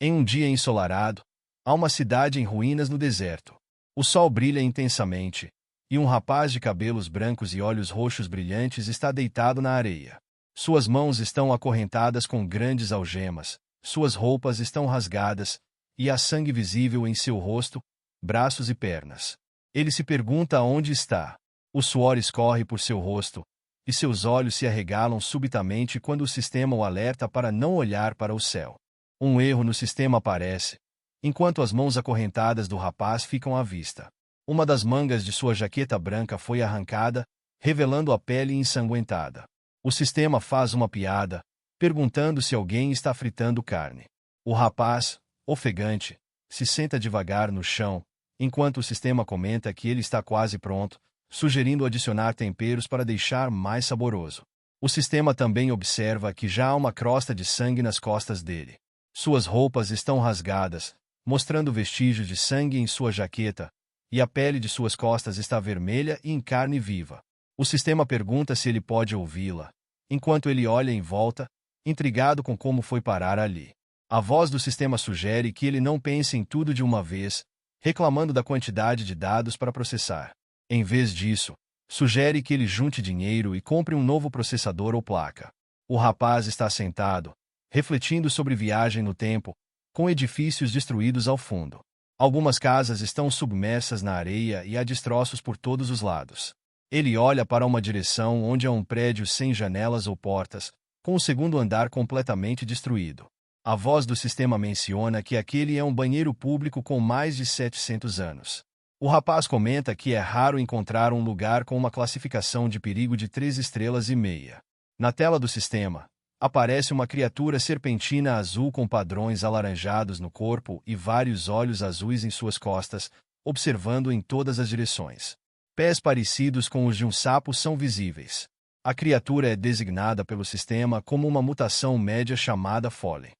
Em um dia ensolarado, há uma cidade em ruínas no deserto. O sol brilha intensamente, e um rapaz de cabelos brancos e olhos roxos brilhantes está deitado na areia. Suas mãos estão acorrentadas com grandes algemas, suas roupas estão rasgadas, e há sangue visível em seu rosto, braços e pernas. Ele se pergunta onde está. O suor escorre por seu rosto, e seus olhos se arregalam subitamente quando o sistema o alerta para não olhar para o céu. Um erro no sistema aparece, enquanto as mãos acorrentadas do rapaz ficam à vista. Uma das mangas de sua jaqueta branca foi arrancada, revelando a pele ensanguentada. O sistema faz uma piada, perguntando se alguém está fritando carne. O rapaz, ofegante, se senta devagar no chão, enquanto o sistema comenta que ele está quase pronto, sugerindo adicionar temperos para deixar mais saboroso. O sistema também observa que já há uma crosta de sangue nas costas dele. Suas roupas estão rasgadas, mostrando vestígios de sangue em sua jaqueta, e a pele de suas costas está vermelha e em carne viva. O sistema pergunta se ele pode ouvi-la, enquanto ele olha em volta, intrigado com como foi parar ali. A voz do sistema sugere que ele não pense em tudo de uma vez, reclamando da quantidade de dados para processar. Em vez disso, sugere que ele junte dinheiro e compre um novo processador ou placa. O rapaz está sentado, refletindo sobre viagem no tempo, com edifícios destruídos ao fundo. Algumas casas estão submersas na areia e há destroços por todos os lados. Ele olha para uma direção onde há um prédio sem janelas ou portas, com o segundo andar completamente destruído. A voz do sistema menciona que aquele é um banheiro público com mais de 700 anos. O rapaz comenta que é raro encontrar um lugar com uma classificação de perigo de 3 estrelas e meia. Na tela do sistema, aparece uma criatura serpentina azul com padrões alaranjados no corpo e vários olhos azuis em suas costas, observando em todas as direções. Pés parecidos com os de um sapo são visíveis. A criatura é designada pelo sistema como uma mutação média chamada Foley.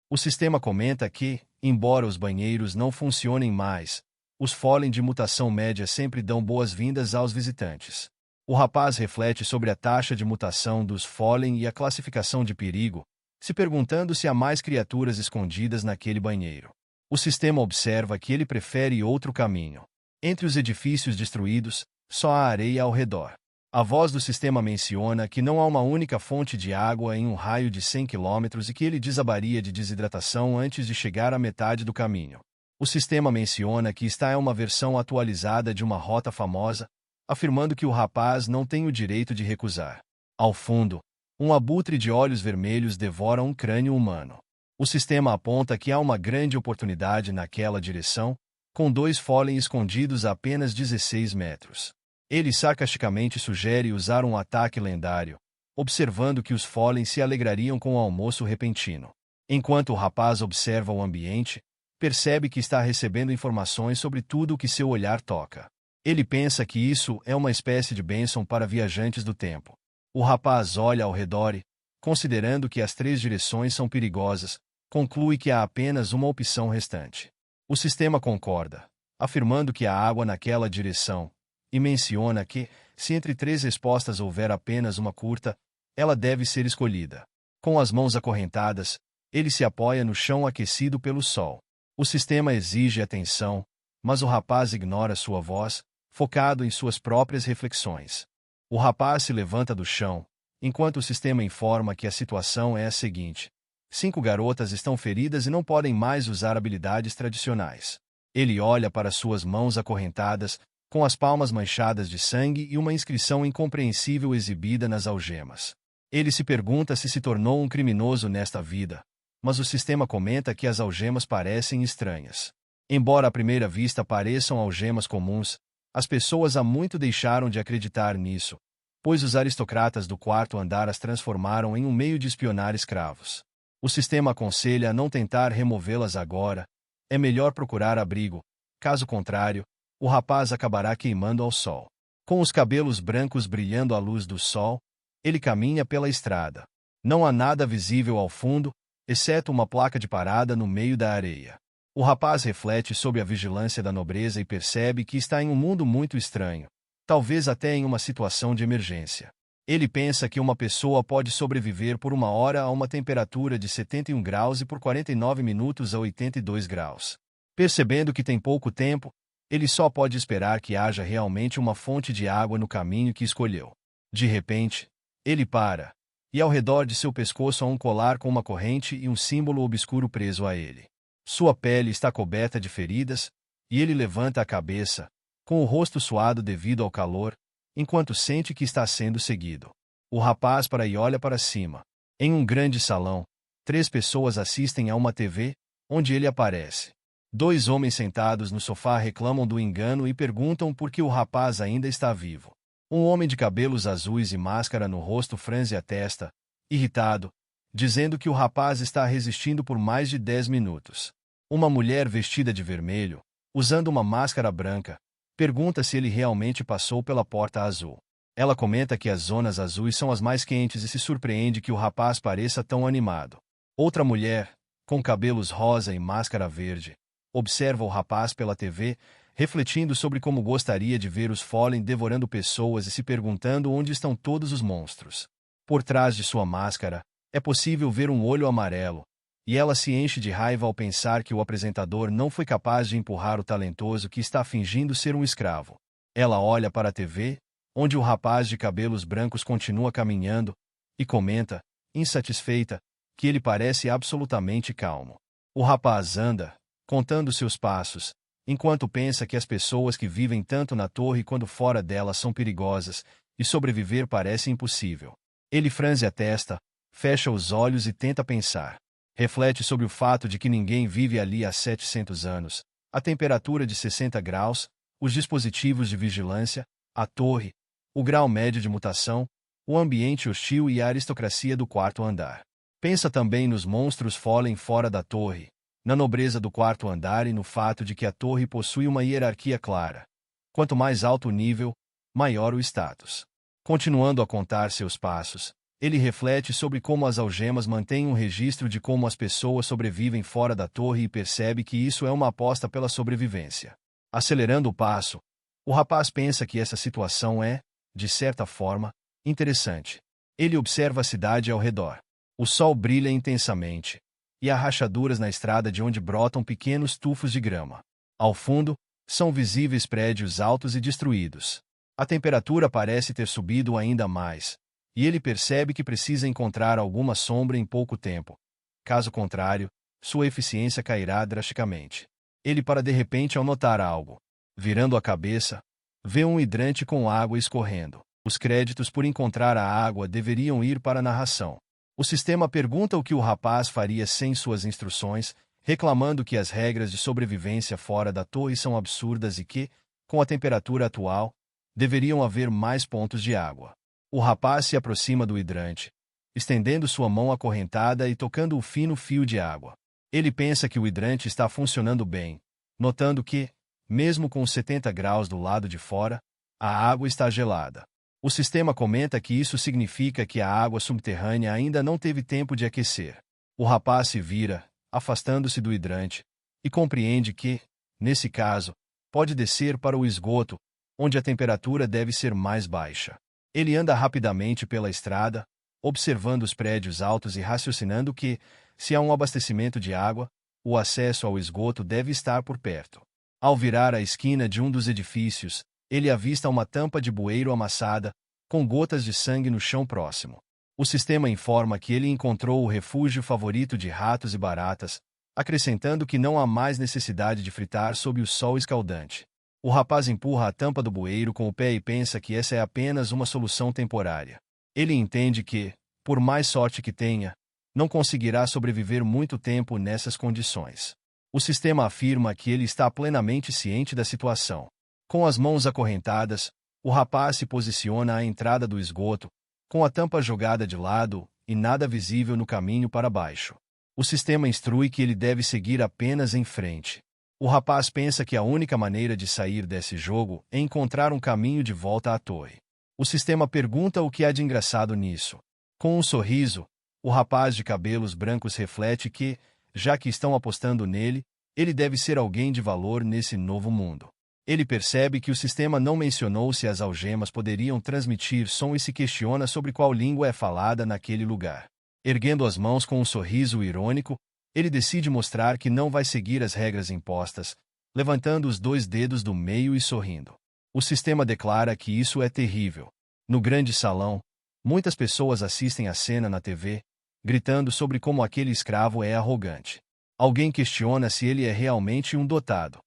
O sistema comenta que, embora os banheiros não funcionem mais, os Foley de mutação média sempre dão boas-vindas aos visitantes. O rapaz reflete sobre a taxa de mutação dos Foley e a classificação de perigo, se perguntando se há mais criaturas escondidas naquele banheiro. O sistema observa que ele prefere outro caminho. Entre os edifícios destruídos, só há areia ao redor. A voz do sistema menciona que não há uma única fonte de água em um raio de 100 km e que ele desabaria de desidratação antes de chegar à metade do caminho. O sistema menciona que esta é uma versão atualizada de uma rota famosa, afirmando que o rapaz não tem o direito de recusar. Ao fundo, um abutre de olhos vermelhos devora um crânio humano. O sistema aponta que há uma grande oportunidade naquela direção, com 2 Foley escondidos a apenas 16 metros. Ele sarcasticamente sugere usar um ataque lendário, observando que os Foley se alegrariam com o almoço repentino. Enquanto o rapaz observa o ambiente, percebe que está recebendo informações sobre tudo o que seu olhar toca. Ele pensa que isso é uma espécie de bênção para viajantes do tempo. O rapaz olha ao redor e, considerando que as 3 direções são perigosas, conclui que há apenas uma opção restante. O sistema concorda, afirmando que há água naquela direção, e menciona que, se entre 3 respostas houver apenas uma curta, ela deve ser escolhida. Com as mãos acorrentadas, ele se apoia no chão aquecido pelo sol. O sistema exige atenção, mas o rapaz ignora sua voz, focado em suas próprias reflexões. O rapaz se levanta do chão, enquanto o sistema informa que a situação é a seguinte: 5 garotas estão feridas e não podem mais usar habilidades tradicionais. Ele olha para suas mãos acorrentadas, com as palmas manchadas de sangue e uma inscrição incompreensível exibida nas algemas. Ele se pergunta se tornou um criminoso nesta vida, mas o sistema comenta que as algemas parecem estranhas. Embora à primeira vista pareçam algemas comuns, as pessoas há muito deixaram de acreditar nisso, pois os aristocratas do 4º andar as transformaram em um meio de espionar escravos. O sistema aconselha a não tentar removê-las agora, é melhor procurar abrigo, caso contrário, o rapaz acabará queimando ao sol. Com os cabelos brancos brilhando à luz do sol, ele caminha pela estrada. Não há nada visível ao fundo, exceto uma placa de parada no meio da areia. O rapaz reflete sobre a vigilância da nobreza e percebe que está em um mundo muito estranho, talvez até em uma situação de emergência. Ele pensa que uma pessoa pode sobreviver por 1 hora a uma temperatura de 71 graus e por 49 minutos a 82 graus. Percebendo que tem pouco tempo, ele só pode esperar que haja realmente uma fonte de água no caminho que escolheu. De repente, ele para, e ao redor de seu pescoço há um colar com uma corrente e um símbolo obscuro preso a ele. Sua pele está coberta de feridas, e ele levanta a cabeça, com o rosto suado devido ao calor, enquanto sente que está sendo seguido. O rapaz para e olha para cima. Em um grande salão, 3 pessoas assistem a uma TV, onde ele aparece. 2 homens sentados no sofá reclamam do engano e perguntam por que o rapaz ainda está vivo. Um homem de cabelos azuis e máscara no rosto franze a testa, irritado, dizendo que o rapaz está resistindo por mais de 10 minutos. Uma mulher vestida de vermelho, usando uma máscara branca, pergunta se ele realmente passou pela porta azul. Ela comenta que as zonas azuis são as mais quentes e se surpreende que o rapaz pareça tão animado. Outra mulher, com cabelos rosa e máscara verde, observa o rapaz pela TV, refletindo sobre como gostaria de ver os Fallen devorando pessoas e se perguntando onde estão todos os monstros. Por trás de sua máscara, é possível ver um olho amarelo, e ela se enche de raiva ao pensar que o apresentador não foi capaz de empurrar o talentoso que está fingindo ser um escravo. Ela olha para a TV, onde o rapaz de cabelos brancos continua caminhando, e comenta, insatisfeita, que ele parece absolutamente calmo. O rapaz anda, contando seus passos, enquanto pensa que as pessoas que vivem tanto na torre quanto fora dela são perigosas, e sobreviver parece impossível. Ele franze a testa, fecha os olhos e tenta pensar. Reflete sobre o fato de que ninguém vive ali há 700 anos, a temperatura de 60 graus, os dispositivos de vigilância, a torre, o grau médio de mutação, o ambiente hostil e a aristocracia do 4º andar. Pensa também nos monstros Fallen fora da torre, na nobreza do 4º andar e no fato de que a torre possui uma hierarquia clara. Quanto mais alto o nível, maior o status. Continuando a contar seus passos, ele reflete sobre como as algemas mantêm um registro de como as pessoas sobrevivem fora da torre e percebe que isso é uma aposta pela sobrevivência. Acelerando o passo, o rapaz pensa que essa situação é, de certa forma, interessante. Ele observa a cidade ao redor. O sol brilha intensamente, e há rachaduras na estrada de onde brotam pequenos tufos de grama. Ao fundo, são visíveis prédios altos e destruídos. A temperatura parece ter subido ainda mais, e ele percebe que precisa encontrar alguma sombra em pouco tempo. Caso contrário, sua eficiência cairá drasticamente. Ele para de repente ao notar algo. Virando a cabeça, vê um hidrante com água escorrendo. Os créditos por encontrar a água deveriam ir para a narração. O sistema pergunta o que o rapaz faria sem suas instruções, reclamando que as regras de sobrevivência fora da torre são absurdas e que, com a temperatura atual, deveriam haver mais pontos de água. O rapaz se aproxima do hidrante, estendendo sua mão acorrentada e tocando o fino fio de água. Ele pensa que o hidrante está funcionando bem, notando que, mesmo com os 70 graus do lado de fora, a água está gelada. O sistema comenta que isso significa que a água subterrânea ainda não teve tempo de aquecer. O rapaz se vira, afastando-se do hidrante, e compreende que, nesse caso, pode descer para o esgoto, onde a temperatura deve ser mais baixa. Ele anda rapidamente pela estrada, observando os prédios altos e raciocinando que, se há um abastecimento de água, o acesso ao esgoto deve estar por perto. Ao virar a esquina de um dos edifícios, ele avista uma tampa de bueiro amassada, com gotas de sangue no chão próximo. O sistema informa que ele encontrou o refúgio favorito de ratos e baratas, acrescentando que não há mais necessidade de fritar sob o sol escaldante. O rapaz empurra a tampa do bueiro com o pé e pensa que essa é apenas uma solução temporária. Ele entende que, por mais sorte que tenha, não conseguirá sobreviver muito tempo nessas condições. O sistema afirma que ele está plenamente ciente da situação. Com as mãos acorrentadas, o rapaz se posiciona à entrada do esgoto, com a tampa jogada de lado e nada visível no caminho para baixo. O sistema instrui que ele deve seguir apenas em frente. O rapaz pensa que a única maneira de sair desse jogo é encontrar um caminho de volta à torre. O sistema pergunta o que há de engraçado nisso. Com um sorriso, o rapaz de cabelos brancos reflete que, já que estão apostando nele, ele deve ser alguém de valor nesse novo mundo. Ele percebe que o sistema não mencionou se as algemas poderiam transmitir som e se questiona sobre qual língua é falada naquele lugar. Erguendo as mãos com um sorriso irônico, ele decide mostrar que não vai seguir as regras impostas, levantando os 2 dedos do meio e sorrindo. O sistema declara que isso é terrível. No grande salão, muitas pessoas assistem à cena na TV, gritando sobre como aquele escravo é arrogante. Alguém questiona se ele é realmente um dotado.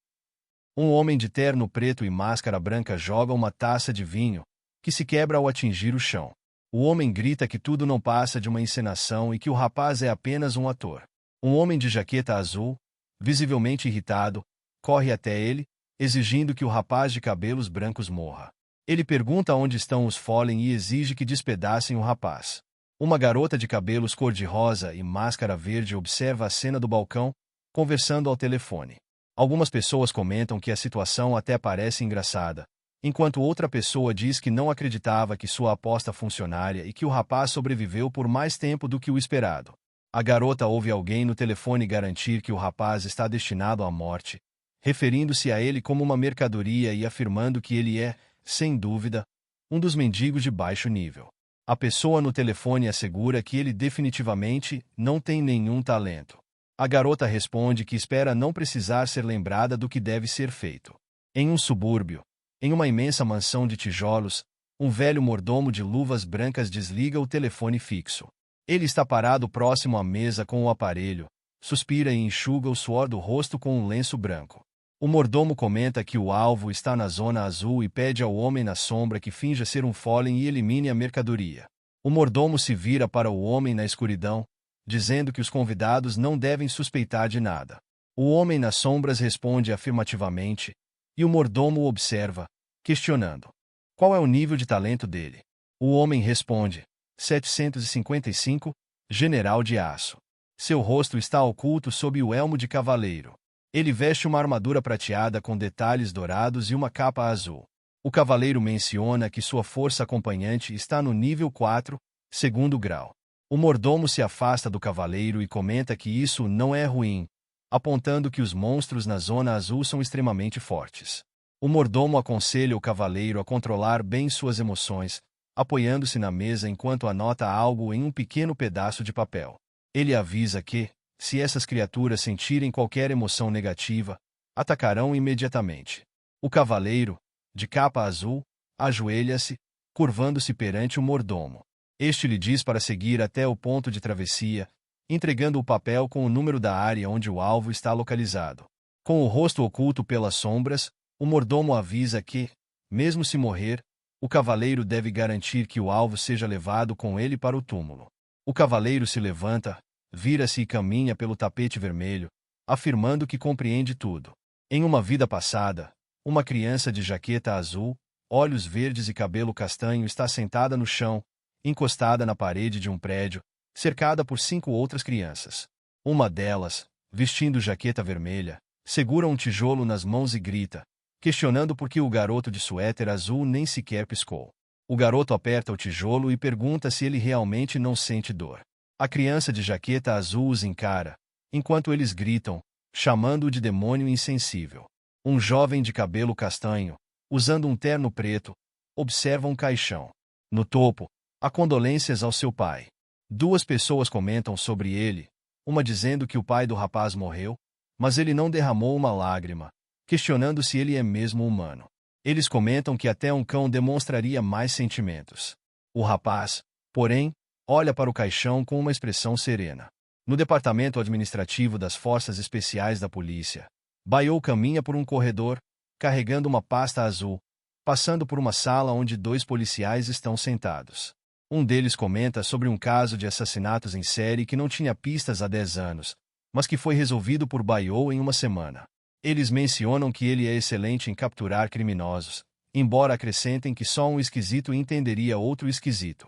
Um homem de terno preto e máscara branca joga uma taça de vinho, que se quebra ao atingir o chão. O homem grita que tudo não passa de uma encenação e que o rapaz é apenas um ator. Um homem de jaqueta azul, visivelmente irritado, corre até ele, exigindo que o rapaz de cabelos brancos morra. Ele pergunta onde estão os Fallen e exige que despedacem o rapaz. Uma garota de cabelos cor-de-rosa e máscara verde observa a cena do balcão, conversando ao telefone. Algumas pessoas comentam que a situação até parece engraçada, enquanto outra pessoa diz que não acreditava que sua aposta funcionaria e que o rapaz sobreviveu por mais tempo do que o esperado. A garota ouve alguém no telefone garantir que o rapaz está destinado à morte, referindo-se a ele como uma mercadoria e afirmando que ele é, sem dúvida, um dos mendigos de baixo nível. A pessoa no telefone assegura que ele definitivamente não tem nenhum talento. A garota responde que espera não precisar ser lembrada do que deve ser feito. Em um subúrbio, em uma imensa mansão de tijolos, um velho mordomo de luvas brancas desliga o telefone fixo. Ele está parado próximo à mesa com o aparelho, suspira e enxuga o suor do rosto com um lenço branco. O mordomo comenta que o alvo está na zona azul e pede ao homem na sombra que finja ser um Fallen e elimine a mercadoria. O mordomo se vira para o homem na escuridão, dizendo que os convidados não devem suspeitar de nada. O homem nas sombras responde afirmativamente, e o mordomo o observa, questionando. Qual é o nível de talento dele? O homem responde, 755, general de aço. Seu rosto está oculto sob o elmo de cavaleiro. Ele veste uma armadura prateada com detalhes dourados e uma capa azul. O cavaleiro menciona que sua força acompanhante está no nível 4, segundo grau. O mordomo se afasta do cavaleiro e comenta que isso não é ruim, apontando que os monstros na zona azul são extremamente fortes. O mordomo aconselha o cavaleiro a controlar bem suas emoções, apoiando-se na mesa enquanto anota algo em um pequeno pedaço de papel. Ele avisa que, se essas criaturas sentirem qualquer emoção negativa, atacarão imediatamente. O cavaleiro, de capa azul, ajoelha-se, curvando-se perante o mordomo. Este lhe diz para seguir até o ponto de travessia, entregando o papel com o número da área onde o alvo está localizado. Com o rosto oculto pelas sombras, o mordomo avisa que, mesmo se morrer, o cavaleiro deve garantir que o alvo seja levado com ele para o túmulo. O cavaleiro se levanta, vira-se e caminha pelo tapete vermelho, afirmando que compreende tudo. Em uma vida passada, uma criança de jaqueta azul, olhos verdes e cabelo castanho está sentada no chão, encostada na parede de um prédio, cercada por 5 outras crianças. Uma delas, vestindo jaqueta vermelha, segura um tijolo nas mãos e grita, questionando por que o garoto de suéter azul nem sequer piscou. O garoto aperta o tijolo e pergunta se ele realmente não sente dor. A criança de jaqueta azul os encara, enquanto eles gritam, chamando-o de demônio insensível. Um jovem de cabelo castanho, usando um terno preto, observa um caixão. No topo, há condolências ao seu pai. 2 pessoas comentam sobre ele, uma dizendo que o pai do rapaz morreu, mas ele não derramou uma lágrima, questionando se ele é mesmo humano. Eles comentam que até um cão demonstraria mais sentimentos. O rapaz, porém, olha para o caixão com uma expressão serena. No departamento administrativo das Forças Especiais da Polícia, Bayou caminha por um corredor, carregando uma pasta azul, passando por uma sala onde 2 policiais estão sentados. Um deles comenta sobre um caso de assassinatos em série que não tinha pistas há 10 anos, mas que foi resolvido por Bayou em uma semana. Eles mencionam que ele é excelente em capturar criminosos, embora acrescentem que só um esquisito entenderia outro esquisito.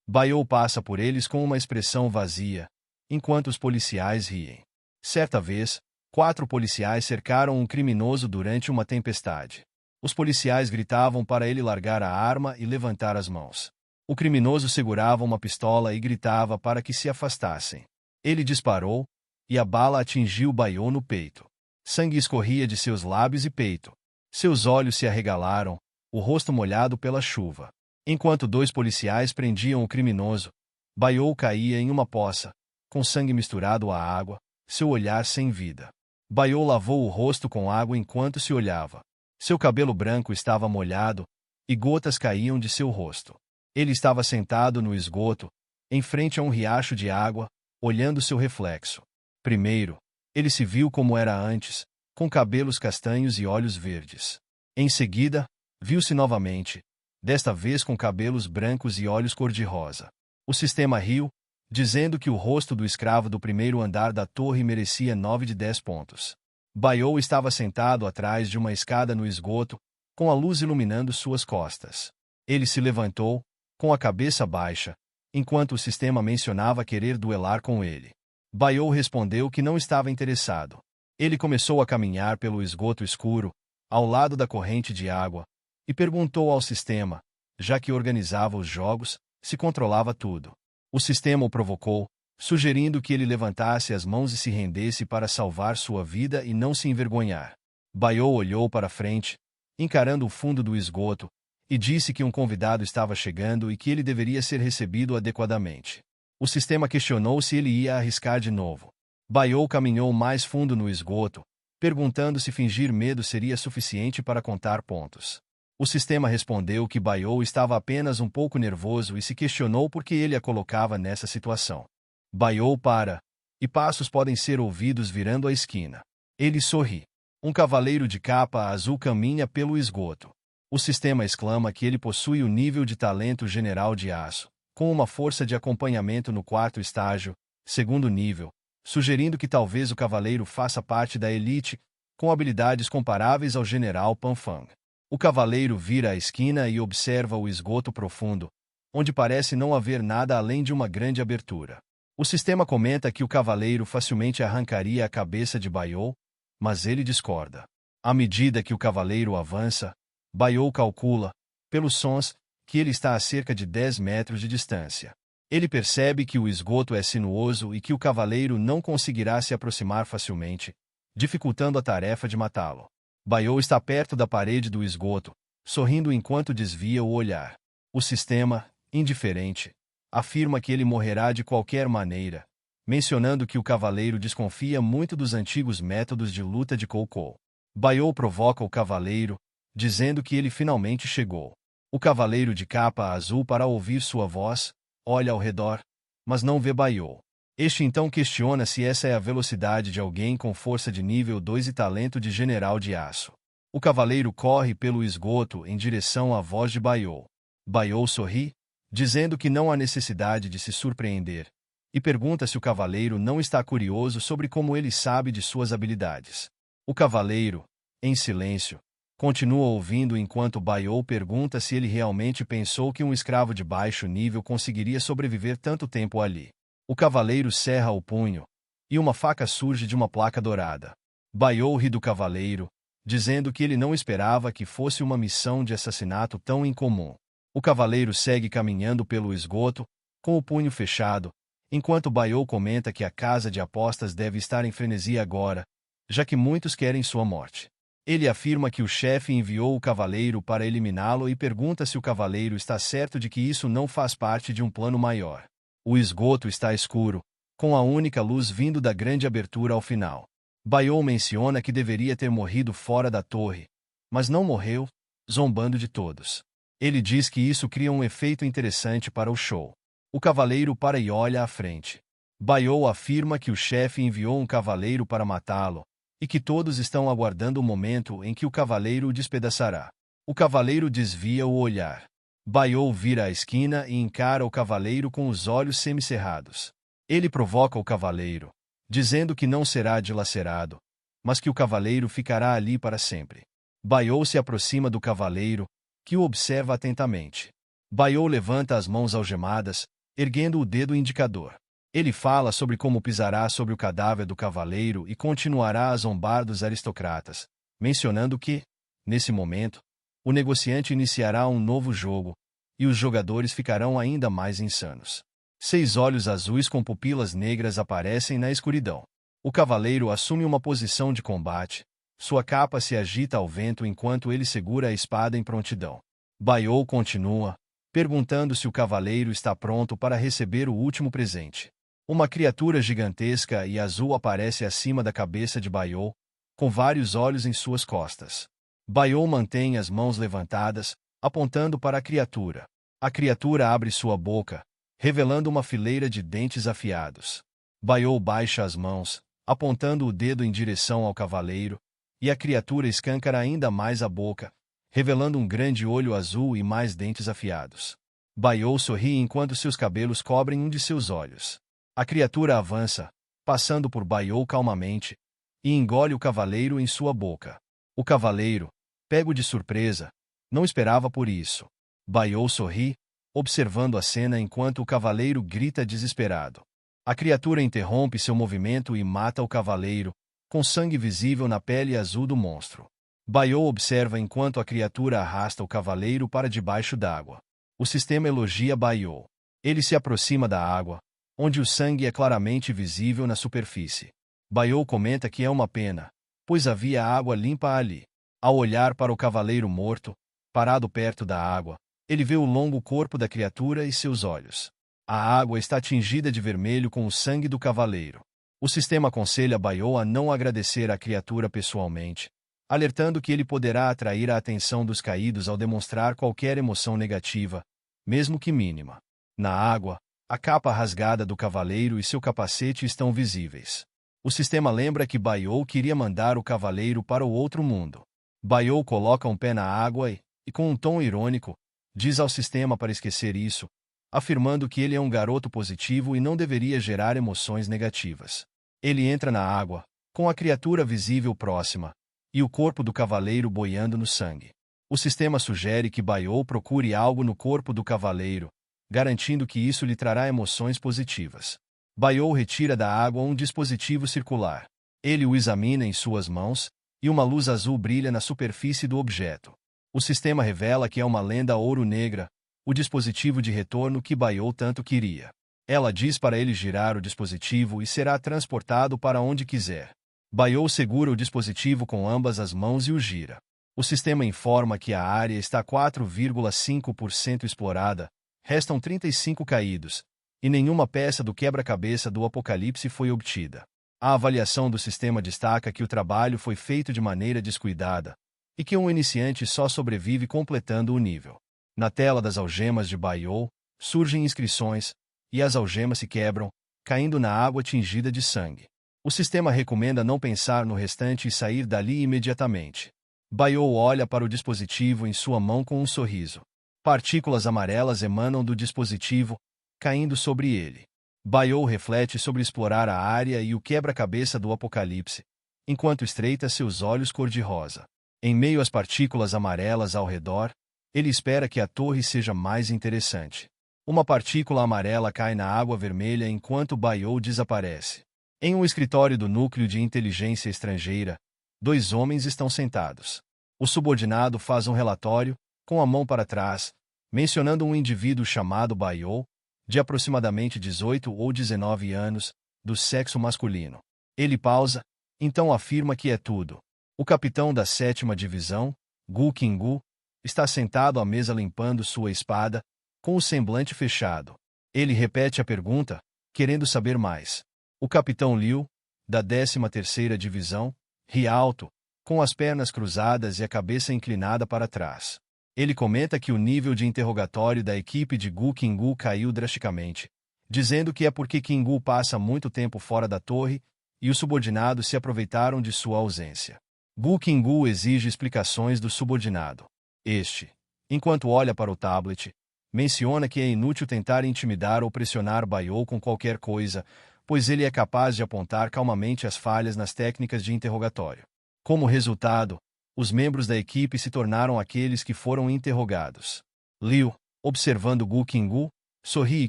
Bayou passa por eles com uma expressão vazia, enquanto os policiais riem. Certa vez, 4 policiais cercaram um criminoso durante uma tempestade. Os policiais gritavam para ele largar a arma e levantar as mãos. O criminoso segurava uma pistola e gritava para que se afastassem. Ele disparou, e a bala atingiu Bayou no peito. Sangue escorria de seus lábios e peito. Seus olhos se arregalaram, o rosto molhado pela chuva. Enquanto 2 policiais prendiam o criminoso, Baiou caía em uma poça, com sangue misturado à água, seu olhar sem vida. Baiou lavou o rosto com água enquanto se olhava. Seu cabelo branco estava molhado, e gotas caíam de seu rosto. Ele estava sentado no esgoto, em frente a um riacho de água, olhando seu reflexo. Primeiro, ele se viu como era antes, com cabelos castanhos e olhos verdes. Em seguida, viu-se novamente, desta vez com cabelos brancos e olhos cor-de-rosa. O sistema riu, dizendo que o rosto do escravo do primeiro andar da torre merecia 9 de 10 pontos. Baiou estava sentado atrás de uma escada no esgoto, com a luz iluminando suas costas. Ele se levantou, com a cabeça baixa, enquanto o sistema mencionava querer duelar com ele. Baiou respondeu que não estava interessado. Ele começou a caminhar pelo esgoto escuro, ao lado da corrente de água, e perguntou ao sistema, já que organizava os jogos, se controlava tudo. O sistema o provocou, sugerindo que ele levantasse as mãos e se rendesse para salvar sua vida e não se envergonhar. Baiou olhou para frente, encarando o fundo do esgoto, e disse que um convidado estava chegando e que ele deveria ser recebido adequadamente. O sistema questionou se ele ia arriscar de novo. Baiou caminhou mais fundo no esgoto, perguntando se fingir medo seria suficiente para contar pontos. O sistema respondeu que Baiou estava apenas um pouco nervoso e se questionou por que ele a colocava nessa situação. Baiou para, e passos podem ser ouvidos virando a esquina. Ele sorri. Um cavaleiro de capa azul caminha pelo esgoto. O sistema exclama que ele possui o nível de talento general de aço, com uma força de acompanhamento no 4º estágio, 2º nível, sugerindo que talvez o cavaleiro faça parte da elite, com habilidades comparáveis ao general Panfang. O cavaleiro vira a esquina e observa o esgoto profundo, onde parece não haver nada além de uma grande abertura. O sistema comenta que o cavaleiro facilmente arrancaria a cabeça de Baiou, mas ele discorda. À medida que o cavaleiro avança, Baiou calcula, pelos sons, que ele está a cerca de 10 metros de distância. Ele percebe que o esgoto é sinuoso e que o cavaleiro não conseguirá se aproximar facilmente, dificultando a tarefa de matá-lo. Baiou está perto da parede do esgoto, sorrindo enquanto desvia o olhar. O sistema, indiferente, afirma que ele morrerá de qualquer maneira, mencionando que o cavaleiro desconfia muito dos antigos métodos de luta de Koukou. Baiou provoca o cavaleiro, dizendo que ele finalmente chegou. O cavaleiro de capa azul, para ouvir sua voz, olha ao redor, mas não vê Baiou. Este então questiona se essa é a velocidade de alguém com força de nível 2 e talento de general de aço. O cavaleiro corre pelo esgoto em direção à voz de Baiou. Baiou sorri, dizendo que não há necessidade de se surpreender, e pergunta se o cavaleiro não está curioso sobre como ele sabe de suas habilidades. O cavaleiro, em silêncio, continua ouvindo enquanto Baiou pergunta se ele realmente pensou que um escravo de baixo nível conseguiria sobreviver tanto tempo ali. O cavaleiro cerra o punho, e uma faca surge de uma placa dourada. Baiou ri do cavaleiro, dizendo que ele não esperava que fosse uma missão de assassinato tão incomum. O cavaleiro segue caminhando pelo esgoto, com o punho fechado, enquanto Baiou comenta que a casa de apostas deve estar em frenesi agora, já que muitos querem sua morte. Ele afirma que o chefe enviou o cavaleiro para eliminá-lo e pergunta se o cavaleiro está certo de que isso não faz parte de um plano maior. O esgoto está escuro, com a única luz vindo da grande abertura ao final. Baiou menciona que deveria ter morrido fora da torre, mas não morreu, zombando de todos. Ele diz que isso cria um efeito interessante para o show. O cavaleiro para e olha à frente. Baiou afirma que o chefe enviou um cavaleiro para matá-lo, e que todos estão aguardando o momento em que o cavaleiro o despedaçará. O cavaleiro desvia o olhar. Baiou vira a esquina e encara o cavaleiro com os olhos semicerrados. Ele provoca o cavaleiro, dizendo que não será dilacerado, mas que o cavaleiro ficará ali para sempre. Baiou se aproxima do cavaleiro, que o observa atentamente. Baiou levanta as mãos algemadas, erguendo o dedo indicador. Ele fala sobre como pisará sobre o cadáver do cavaleiro e continuará a zombar dos aristocratas, mencionando que, nesse momento, o negociante iniciará um novo jogo, e os jogadores ficarão ainda mais insanos. 6 olhos azuis com pupilas negras aparecem na escuridão. O cavaleiro assume uma posição de combate, Sua capa se agita ao vento enquanto ele segura a espada em prontidão. Baiou continua, perguntando se o cavaleiro está pronto para receber o último presente. Uma criatura gigantesca e azul aparece acima da cabeça de Baiou, com vários olhos em suas costas. Baiou mantém as mãos levantadas, apontando para a criatura. A criatura abre sua boca, revelando uma fileira de dentes afiados. Baiou baixa as mãos, apontando o dedo em direção ao cavaleiro, e a criatura escancara ainda mais a boca, revelando um grande olho azul e mais dentes afiados. Baiou sorri enquanto seus cabelos cobrem um de seus olhos. A criatura avança, passando por Baiou calmamente, e engole o cavaleiro em sua boca. O cavaleiro, pego de surpresa, não esperava por isso. Baiou sorri, observando a cena enquanto o cavaleiro grita desesperado. A criatura interrompe seu movimento e mata o cavaleiro, com sangue visível na pele azul do monstro. Baiou observa enquanto a criatura arrasta o cavaleiro para debaixo d'água. O sistema elogia Baiou. Ele se aproxima da água, onde o sangue é claramente visível na superfície. Baiou comenta que é uma pena, pois havia água limpa ali. Ao olhar para o cavaleiro morto, parado perto da água, ele vê o longo corpo da criatura e seus olhos. A água está tingida de vermelho com o sangue do cavaleiro. O sistema aconselha Baiou a não agradecer à criatura pessoalmente, alertando que ele poderá atrair a atenção dos caídos ao demonstrar qualquer emoção negativa, mesmo que mínima. Na água, a capa rasgada do cavaleiro e seu capacete estão visíveis. O sistema lembra que Baiou queria mandar o cavaleiro para o outro mundo. Baiou coloca um pé na água e, com um tom irônico, diz ao sistema para esquecer isso, afirmando que ele é um garoto positivo e não deveria gerar emoções negativas. Ele entra na água, com a criatura visível próxima, e o corpo do cavaleiro boiando no sangue. O sistema sugere que Baiou procure algo no corpo do cavaleiro, garantindo que isso lhe trará emoções positivas. Baiou retira da água um dispositivo circular. Ele o examina em suas mãos, e uma luz azul brilha na superfície do objeto. O sistema revela que é uma lenda ouro-negra, o dispositivo de retorno que Baiou tanto queria. Ela diz para ele girar o dispositivo e será transportado para onde quiser. Baiou segura o dispositivo com ambas as mãos e o gira. O sistema informa que a área está 4,5% explorada, restam 35 caídos, e nenhuma peça do quebra-cabeça do Apocalipse foi obtida. A avaliação do sistema destaca que o trabalho foi feito de maneira descuidada, e que um iniciante só sobrevive completando o nível. Na tela das algemas de Baiou, surgem inscrições, e as algemas se quebram, caindo na água tingida de sangue. O sistema recomenda não pensar no restante e sair dali imediatamente. Baiou olha para o dispositivo em sua mão com um sorriso. Partículas amarelas emanam do dispositivo, caindo sobre ele. Baiou reflete sobre explorar a área e o quebra-cabeça do Apocalipse, enquanto estreita seus olhos cor-de-rosa. Em meio às partículas amarelas ao redor, ele espera que a torre seja mais interessante. Uma partícula amarela cai na água vermelha enquanto Baiou desaparece. Em um escritório do Núcleo de Inteligência Estrangeira, 2 homens estão sentados. O subordinado faz um relatório, com a mão para trás, mencionando um indivíduo chamado Baiou, de aproximadamente 18 ou 19 anos, do sexo masculino. Ele pausa, então afirma que é tudo. O capitão da 7ª Divisão, Gu Qinggu, está sentado à mesa limpando sua espada, com o semblante fechado. Ele repete a pergunta, querendo saber mais. O capitão Liu, da 13ª Divisão, ri alto, com as pernas cruzadas e a cabeça inclinada para trás. Ele comenta que o nível de interrogatório da equipe de Gu Qinggu caiu drasticamente, dizendo que é porque Qinggu passa muito tempo fora da torre e os subordinados se aproveitaram de sua ausência. Gu Qinggu exige explicações do subordinado. Este, enquanto olha para o tablet, menciona que é inútil tentar intimidar ou pressionar Baiou com qualquer coisa, pois ele é capaz de apontar calmamente as falhas nas técnicas de interrogatório. Como resultado, os membros da equipe se tornaram aqueles que foram interrogados. Liu, observando Gu Qinggu, sorri e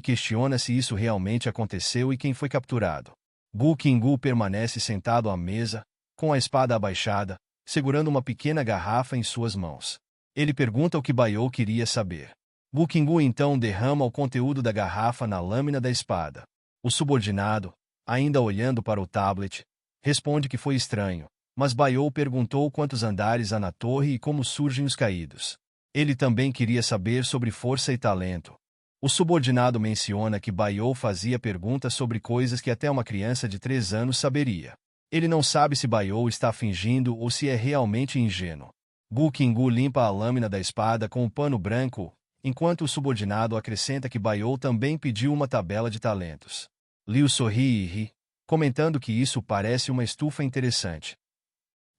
questiona se isso realmente aconteceu e quem foi capturado. Gu Qinggu permanece sentado à mesa, com a espada abaixada, segurando uma pequena garrafa em suas mãos. Ele pergunta o que Baiou queria saber. Gu Qinggu então derrama o conteúdo da garrafa na lâmina da espada. O subordinado, ainda olhando para o tablet, responde que foi estranho, Mas Baiou perguntou quantos andares há na torre e como surgem os caídos. Ele também queria saber sobre força e talento. O subordinado menciona que Baiou fazia perguntas sobre coisas que até uma criança de 3 anos saberia. Ele não sabe se Baiou está fingindo ou se é realmente ingênuo. Gu Qinggu limpa a lâmina da espada com um pano branco, enquanto o subordinado acrescenta que Baiou também pediu uma tabela de talentos. Liu sorri e ri, comentando que isso parece uma estufa interessante.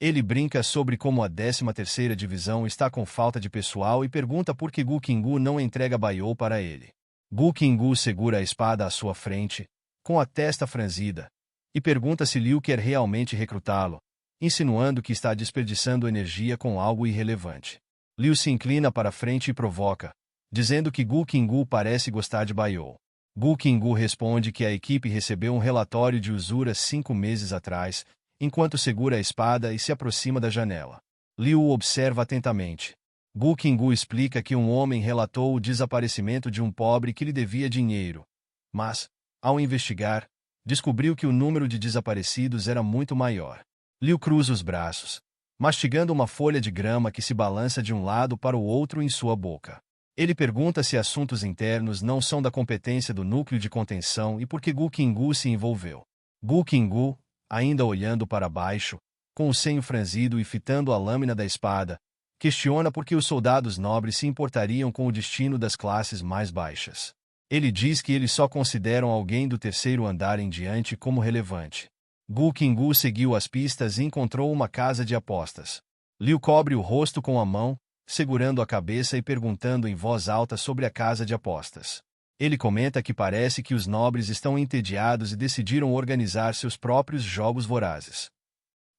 Ele brinca sobre como a 13ª divisão está com falta de pessoal e pergunta por que Gu Qinggu não entrega Baiou para ele. Gu Qinggu segura a espada à sua frente, com a testa franzida, e pergunta se Liu quer realmente recrutá-lo, insinuando que está desperdiçando energia com algo irrelevante. Liu se inclina para frente e provoca, dizendo que Gu Qinggu parece gostar de Baiou. Gu Qinggu responde que a equipe recebeu um relatório de usura 5 meses atrás, enquanto segura a espada e se aproxima da janela. Liu o observa atentamente. Gu Qinggu explica que um homem relatou o desaparecimento de um pobre que lhe devia dinheiro. Mas, ao investigar, descobriu que o número de desaparecidos era muito maior. Liu cruza os braços, mastigando uma folha de grama que se balança de um lado para o outro em sua boca. Ele pergunta se assuntos internos não são da competência do núcleo de contenção e por que Gu Qinggu se envolveu. Gu Qinggu, ainda olhando para baixo, com o senho franzido e fitando a lâmina da espada, questiona por que os soldados nobres se importariam com o destino das classes mais baixas. Ele diz que eles só consideram alguém do 3º andar em diante como relevante. Gu Qinggu seguiu as pistas e encontrou uma casa de apostas. Liu cobre o rosto com a mão, segurando a cabeça e perguntando em voz alta sobre a casa de apostas. Ele comenta que parece que os nobres estão entediados e decidiram organizar seus próprios jogos vorazes.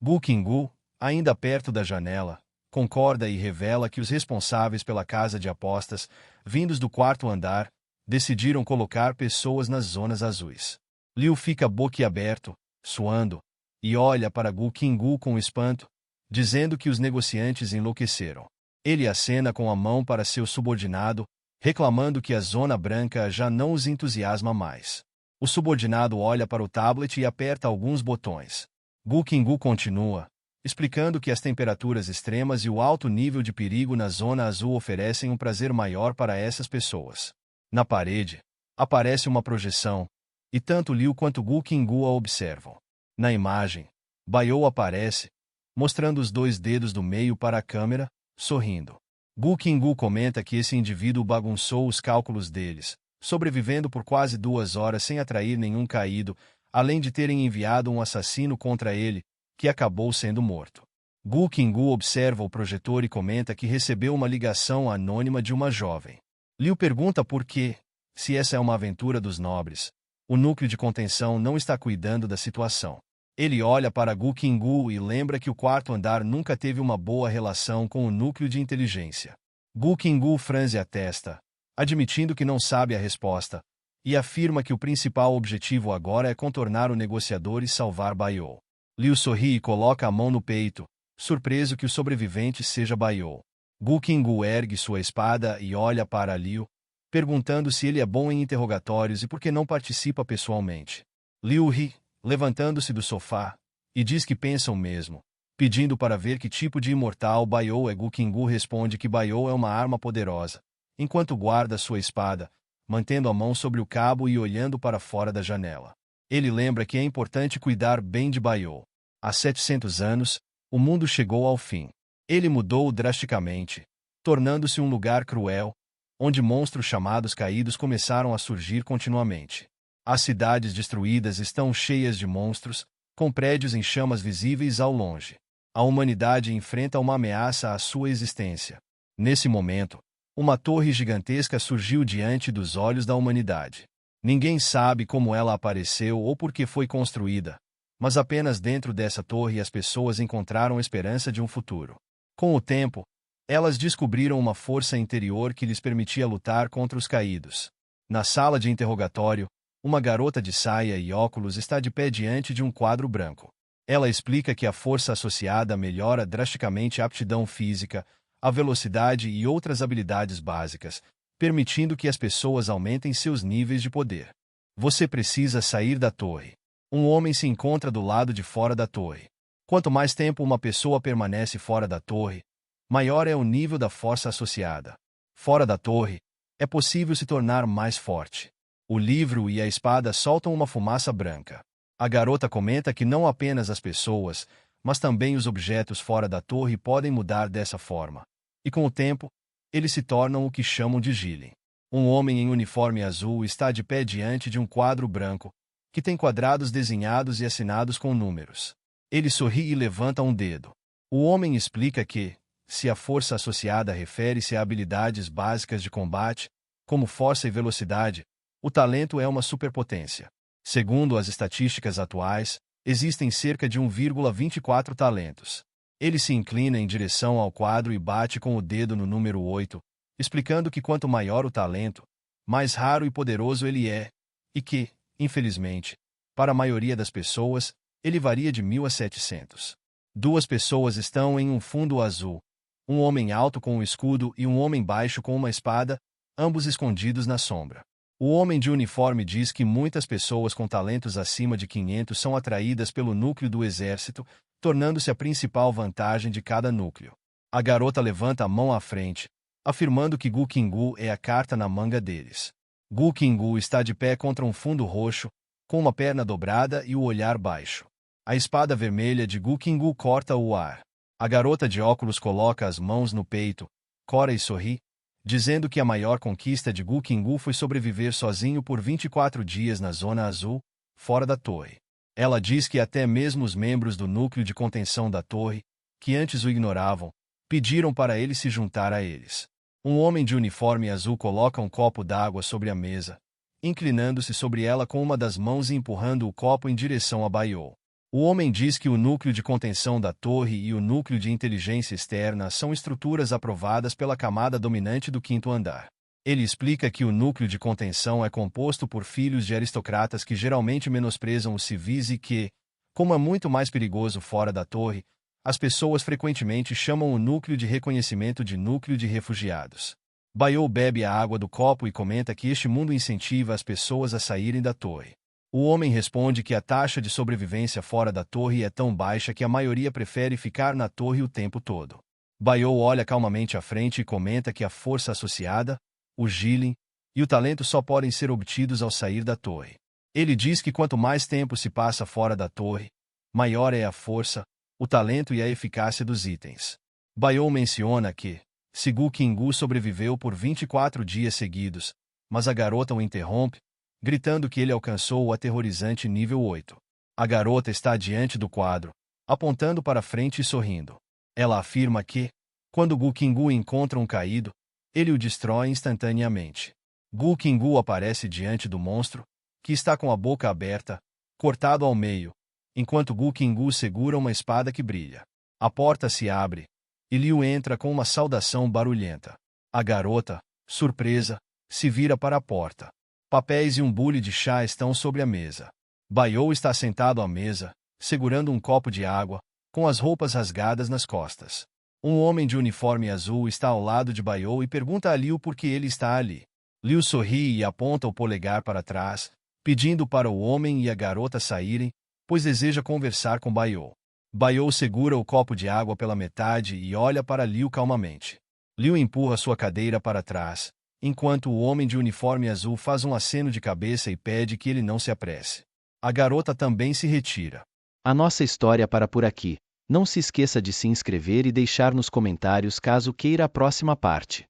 Gu Qinggu, ainda perto da janela, concorda e revela que os responsáveis pela casa de apostas, vindos do 4º andar, decidiram colocar pessoas nas zonas azuis. Liu fica boquiaberto, suando, e olha para Gu Qinggu com espanto, dizendo que os negociantes enlouqueceram. Ele acena com a mão para seu subordinado, reclamando que a zona branca já não os entusiasma mais. O subordinado olha para o tablet e aperta alguns botões. Gu Qinggu continua, explicando que as temperaturas extremas e o alto nível de perigo na zona azul oferecem um prazer maior para essas pessoas. Na parede, aparece uma projeção, e tanto Liu quanto Gu Qinggu a observam. Na imagem, Baiou aparece, mostrando os 2 dedos do meio para a câmera, sorrindo. Gu Qinggu comenta que esse indivíduo bagunçou os cálculos deles, sobrevivendo por quase 2 horas sem atrair nenhum caído, além de terem enviado um assassino contra ele, que acabou sendo morto. Gu Qinggu observa o projetor e comenta que recebeu uma ligação anônima de uma jovem. Liu pergunta por que, se essa é uma aventura dos nobres, o núcleo de contenção não está cuidando da situação. Ele olha para Gu Qinggu e lembra que o 4º andar nunca teve uma boa relação com o núcleo de inteligência. Gu Qinggu franze a testa, admitindo que não sabe a resposta, e afirma que o principal objetivo agora é contornar o negociador e salvar Baiou. Liu sorri e coloca a mão no peito, surpreso que o sobrevivente seja Baiou. Gu Qinggu ergue sua espada e olha para Liu, perguntando se ele é bom em interrogatórios e por que não participa pessoalmente. Liu ri, levantando-se do sofá, e diz que pensa o mesmo, pedindo para ver que tipo de imortal Baiou é. Gu Qinggu responde que Baiou é uma arma poderosa, enquanto guarda sua espada, mantendo a mão sobre o cabo e olhando para fora da janela. Ele lembra que é importante cuidar bem de Baiou. Há 700 anos, o mundo chegou ao fim. Ele mudou drasticamente, tornando-se um lugar cruel, onde monstros chamados caídos começaram a surgir continuamente. As cidades destruídas estão cheias de monstros, com prédios em chamas visíveis ao longe. A humanidade enfrenta uma ameaça à sua existência. Nesse momento, uma torre gigantesca surgiu diante dos olhos da humanidade. Ninguém sabe como ela apareceu ou por que foi construída, mas apenas dentro dessa torre as pessoas encontraram esperança de um futuro. Com o tempo, elas descobriram uma força interior que lhes permitia lutar contra os caídos. Na sala de interrogatório, uma garota de saia e óculos está de pé diante de um quadro branco. Ela explica que a força associada melhora drasticamente a aptidão física, a velocidade e outras habilidades básicas, permitindo que as pessoas aumentem seus níveis de poder. Você precisa sair da torre. Um homem se encontra do lado de fora da torre. Quanto mais tempo uma pessoa permanece fora da torre, maior é o nível da força associada. Fora da torre, é possível se tornar mais forte. O livro e a espada soltam uma fumaça branca. A garota comenta que não apenas as pessoas, mas também os objetos fora da torre podem mudar dessa forma. E com o tempo, eles se tornam o que chamam de Gillen. Um homem em uniforme azul está de pé diante de um quadro branco, que tem quadrados desenhados e assinados com números. Ele sorri e levanta um dedo. O homem explica que, se a força associada refere-se a habilidades básicas de combate, como força e velocidade, o talento é uma superpotência. Segundo as estatísticas atuais, existem cerca de 1,24 talentos. Ele se inclina em direção ao quadro e bate com o dedo no número 8, explicando que quanto maior o talento, mais raro e poderoso ele é, e que, infelizmente, para a maioria das pessoas, ele varia de 1.000 a 700. Duas pessoas estão em um fundo azul, um homem alto com um escudo e um homem baixo com uma espada, ambos escondidos na sombra. O homem de uniforme diz que muitas pessoas com talentos acima de 500 são atraídas pelo núcleo do exército, tornando-se a principal vantagem de cada núcleo. A garota levanta a mão à frente, afirmando que Gu Qinggu é a carta na manga deles. Gu Qinggu está de pé contra um fundo roxo, com uma perna dobrada e o olhar baixo. A espada vermelha de Gu Qinggu corta o ar. A garota de óculos coloca as mãos no peito, cora e sorri, dizendo que a maior conquista de Gu Qinggu foi sobreviver sozinho por 24 dias na Zona Azul, fora da torre. Ela diz que até mesmo os membros do núcleo de contenção da torre, que antes o ignoravam, pediram para ele se juntar a eles. Um homem de uniforme azul coloca um copo d'água sobre a mesa, inclinando-se sobre ela com uma das mãos e empurrando o copo em direção a Baiou. O homem diz que o núcleo de contenção da torre e o núcleo de inteligência externa são estruturas aprovadas pela camada dominante do quinto andar. Ele explica que o núcleo de contenção é composto por filhos de aristocratas que geralmente menosprezam os civis e que, como é muito mais perigoso fora da torre, as pessoas frequentemente chamam o núcleo de reconhecimento de núcleo de refugiados. Baiou bebe a água do copo e comenta que este mundo incentiva as pessoas a saírem da torre. O homem responde que a taxa de sobrevivência fora da torre é tão baixa que a maioria prefere ficar na torre o tempo todo. Baiou olha calmamente à frente e comenta que a força associada, o Gillen e o talento só podem ser obtidos ao sair da torre. Ele diz que quanto mais tempo se passa fora da torre, maior é a força, o talento e a eficácia dos itens. Baiou menciona que, se Gu Qinggu sobreviveu por 24 dias seguidos, mas a garota o interrompe, gritando que ele alcançou o aterrorizante nível 8. A garota está diante do quadro, apontando para frente e sorrindo. Ela afirma que, quando Gu Qinggu encontra um caído, ele o destrói instantaneamente. Gu Qinggu aparece diante do monstro, que está com a boca aberta, cortado ao meio, enquanto Gu Qinggu segura uma espada que brilha. A porta se abre, e Liu entra com uma saudação barulhenta. A garota, surpresa, se vira para a porta. Papéis e um bule de chá estão sobre a mesa. Baiou está sentado à mesa, segurando um copo de água, com as roupas rasgadas nas costas. Um homem de uniforme azul está ao lado de Baiou e pergunta a Liu por que ele está ali. Liu sorri e aponta o polegar para trás, pedindo para o homem e a garota saírem, pois deseja conversar com Baiou. Baiou segura o copo de água pela metade e olha para Liu calmamente. Liu empurra sua cadeira para trás, enquanto o homem de uniforme azul faz um aceno de cabeça e pede que ele não se apresse. A garota também se retira. A nossa história para por aqui. Não se esqueça de se inscrever e deixar nos comentários caso queira a próxima parte.